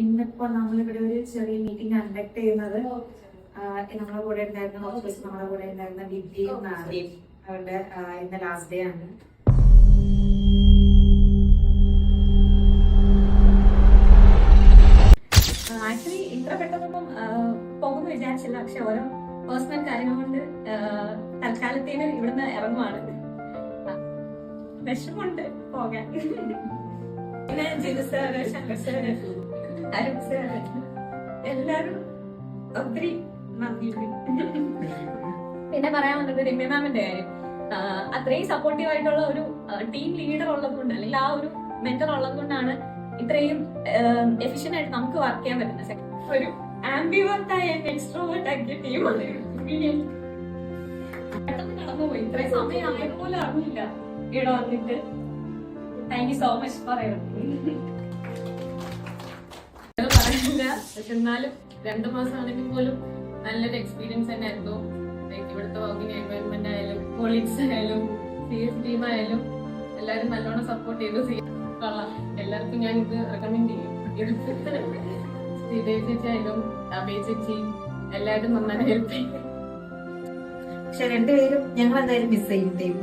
ഇന്നിപ്പോ നമ്മളിവിടെ ഒരു ചെറിയ മീറ്റിംഗ് കണ്ടക്ട് ചെയ്യുന്നത് നമ്മളെ കൂടെ ഉണ്ടായിരുന്ന കുറച്ച് ദിവസം നമ്മളെ കൂടെ ഉണ്ടായിരുന്ന വിദ്യയും നാദിയും അവരുടെ ഇന്ന് ലാസ്റ്റ് ഡേ ആണ്. ആക്ച്വലി ഇത്ര പെട്ടെന്നൊന്നും പോകുമെന്ന് വിചാരിച്ചില്ല. പക്ഷെ ഓരോ പേഴ്സണൽ കാര്യങ്ങൾ കൊണ്ട് തൽക്കാലത്തേന് ഇവിടുന്ന് ഇറങ്ങുവാണ്. വിഷമുണ്ട് പോകാൻ. പിന്നെ Jithu sir, Shankar sir, Arun sir എല്ലാരും ഒത്തിരി നന്ദിയുണ്ട്. പിന്നെ പറയാനുള്ളത് രമ്യ മാമിന്റെ കാര്യം. അത്രയും സപ്പോർട്ടീവ് ആയിട്ടുള്ള ഒരു ടീം ലീഡർ ഉള്ളത് കൊണ്ട്, അല്ലെങ്കിൽ ആ ഒരു മെന്റർ ഉള്ളത് കൊണ്ടാണ് ഇത്രയും എഫിഷ്യന്റ് ആയിട്ട് നമുക്ക് വർക്ക് ചെയ്യാൻ പറ്റുന്നത്. ഒരു ആംബിവേർട്ടായ എക്സ്ട്രോവേർട്ട് ആക്കിയ ടീമാണ്. പെട്ടെന്ന് കടന്നുപോയി. ഇത്രയും സമയം ആയതുപോലെ അറിഞ്ഞില്ല ഇവിടെ വന്നിട്ട്. താങ്ക് യു സോ മച്ച് പറയുന്നത് പറയില്ല. പക്ഷെ എന്നാലും 2 മാസം ആണെങ്കിൽ പോലും നല്ലൊരു എക്സ്പീരിയൻസ് തന്നെ ആയിരുന്നു. ഇവിടുത്തെ വർക്കിംഗ് എൻവയോൺമെന്റ് ആയാലും കൊളീഗ്സ് ആയാലും CS ടീം ആയാലും എല്ലാവരും നല്ലോണം സപ്പോർട്ട് ചെയ്തു. കൊള്ളാം. എല്ലാവർക്കും ഞാൻ ഇത് റെക്കമെൻഡ് ചെയ്യും. ശ്രീദേവി ചേച്ചി ആയാലും അഭയ ചേച്ചി എല്ലാവരും നന്നായി ഹെൽപ്പ് ചെയ്യും. പക്ഷെ രണ്ടുപേരും ഞങ്ങൾ എന്തായാലും മിസ് ചെയ്യും.